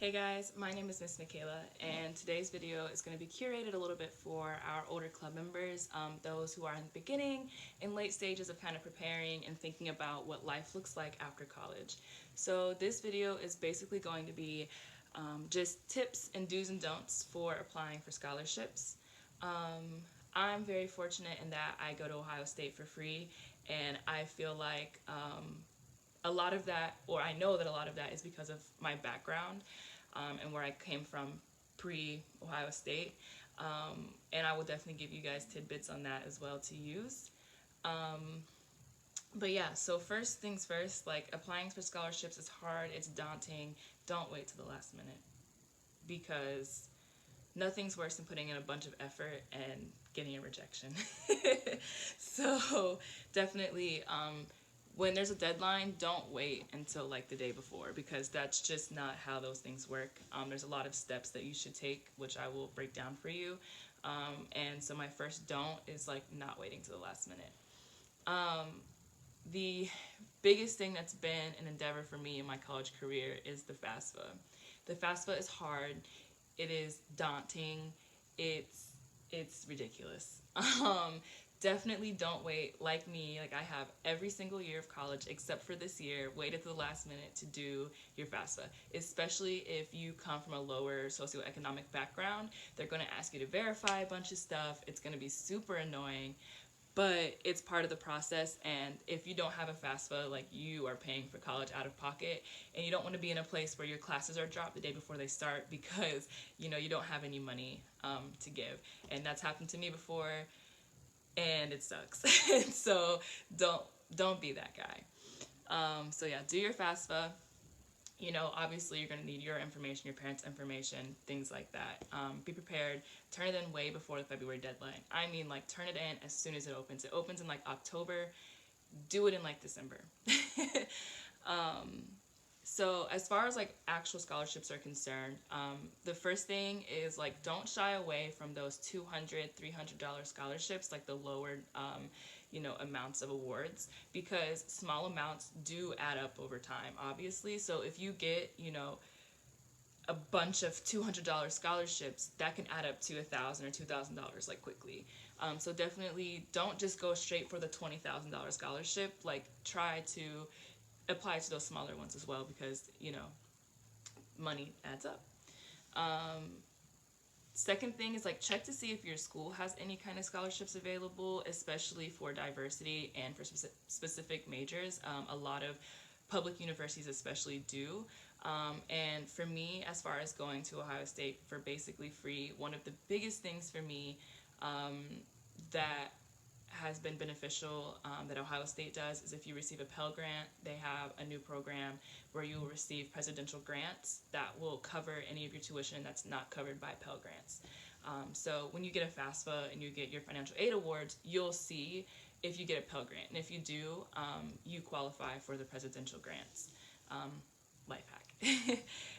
Hey guys, my name is Miss Michaela, and today's video is going to be curated a little bit for our older club members, those who are in the beginning and late stages of kind of preparing and thinking about what life looks like after college. So this video is basically going to be just tips and do's and don'ts for applying for scholarships. I'm very fortunate in that I go to Ohio State for free, and I feel like a lot of that, or I know that a lot of that is because of my background and where I came from pre-Ohio State. And I will definitely give you guys tidbits on that as well to use. But yeah, so first things first, like applying for scholarships is hard, it's daunting. Don't wait to the last minute because nothing's worse than putting in a bunch of effort and getting a rejection. So definitely, when there's a deadline, don't wait until like the day before because that's just not how those things work. There's a lot of steps that you should take, which I will break down for you. And so my first don't is like not waiting to the last minute. The biggest thing that's been an endeavor for me in my college career is the FAFSA. The FAFSA is hard. It is daunting. It's ridiculous. Definitely don't wait. Like me, like I have every single year of college except for this year waited to the last minute to do your FAFSA. Especially if you come from a lower socioeconomic background, they're going to ask you to verify a bunch of stuff. It's going to be super annoying, but it's part of the process. And if you don't have a FAFSA, like you are paying for college out of pocket, and you don't want to be in a place where your classes are dropped the day before they start because you don't have any money to give. And that's happened to me before, and it sucks. So don't be that guy. So yeah, do your FAFSA. Obviously you're going to need your information, your parents' information, things like that. Be prepared. Turn it in way before the February deadline. I mean, like, turn it in as soon as it opens. It opens in, like, October. Do it in, like, December. So as far as, like, actual scholarships are concerned, the first thing is, like, don't shy away from those $200, $300 scholarships, like the lower amounts of awards, because small amounts do add up over time, obviously. So if you get, a bunch of $200 scholarships, that can add up to $1,000 or $2,000 like quickly. So definitely don't just go straight for the $20,000 scholarship. Like, try to apply to those smaller ones as well because money adds up. Second thing is, like, check to see if your school has any kind of scholarships available, especially for diversity and for specific majors. A lot of public universities especially do. And for me, as far as going to Ohio State for basically free, one of the biggest things for me that has been beneficial that Ohio State does is if you receive a Pell Grant, they have a new program where you will receive presidential grants that will cover any of your tuition that's not covered by Pell Grants. So when you get a FAFSA and you get your financial aid awards, you'll see if you get a Pell Grant. And if you do, you qualify for the presidential grants. Life hack.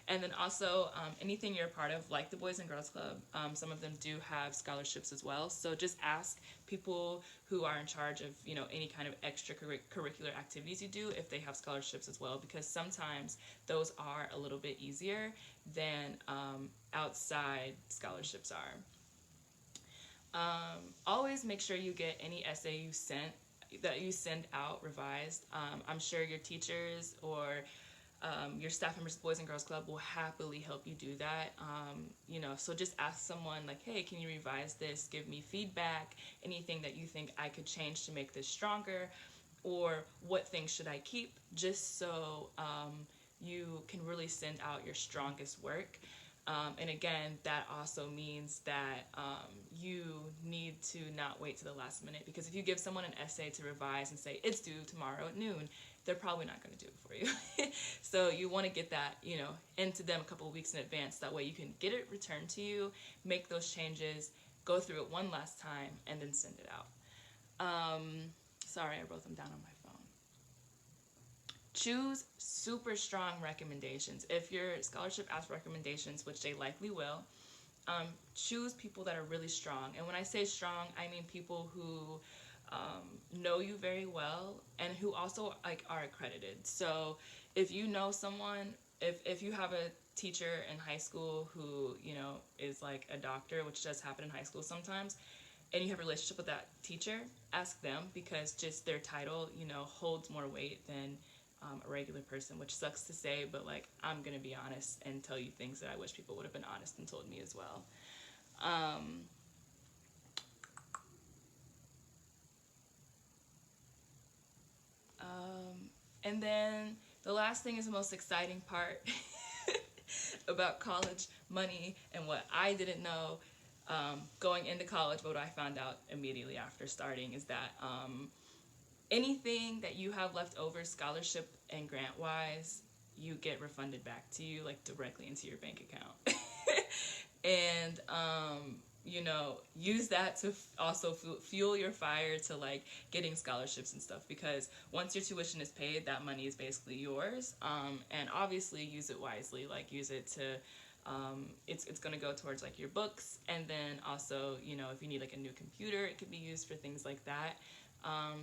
And then also anything you're a part of, like the Boys and Girls Club, some of them do have scholarships as well. So just ask people who are in charge of any kind of extracurricular activities you do if they have scholarships as well, because sometimes those are a little bit easier than outside scholarships are. Always make sure you get any essay you send out revised. I'm sure your teachers or your staff members of the Boys and Girls Club will happily help you do that. So just ask someone like, hey, can you revise this? Give me feedback, anything that you think I could change to make this stronger, or what things should I keep, just so you can really send out your strongest work. And again, that also means that you need to not wait to the last minute, because if you give someone an essay to revise and say it's due tomorrow at noon, they're probably not going to do it for you. So you want to get that, into them a couple of weeks in advance. That way you can get it returned to you, make those changes, go through it one last time, and then send it out. Sorry, I wrote them down on my phone. Choose super strong recommendations. If your scholarship asks recommendations, which they likely will, choose people that are really strong. And when I say strong, I mean people who know you very well and who also are accredited. So if you know someone if you have a teacher in high school who, is like a doctor, which does happen in high school sometimes, and you have a relationship with that teacher, ask them, because just their title, holds more weight than a regular person, which sucks to say, but like, I'm gonna be honest and tell you things that I wish people would have been honest and told me as well. Um, and then the last thing is the most exciting part about college money, and what I didn't know going into college, but what I found out immediately after starting is that anything that you have left over, scholarship and grant wise, you get refunded back to you, like directly into your bank account. And use that to also fuel your fire to like getting scholarships and stuff, because once your tuition is paid, that money is basically yours. And obviously use it wisely, like use it to it's going to go towards like your books, and then also, if you need like a new computer, it could be used for things like that.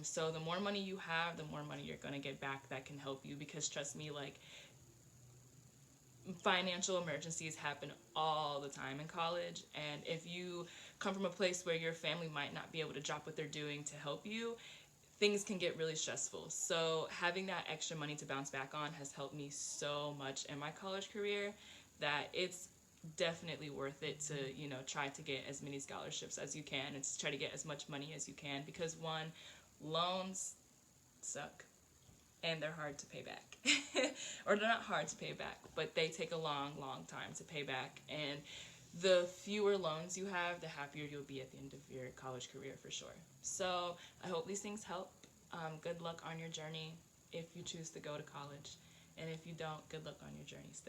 So the more money you have, the more money you're going to get back that can help you, because trust me, like, financial emergencies happen all the time in college, and if you come from a place where your family might not be able to drop what they're doing to help you, things can get really stressful. So having that extra money to bounce back on has helped me so much in my college career, that it's definitely worth it to try to get as many scholarships as you can, and to try to get as much money as you can, because one, loans suck and they're hard to pay back. Or they're not hard to pay back, but they take a long, long time to pay back. And the fewer loans you have, the happier you'll be at the end of your college career, for sure. So I hope these things help. Good luck on your journey if you choose to go to college. And if you don't, good luck on your journey still.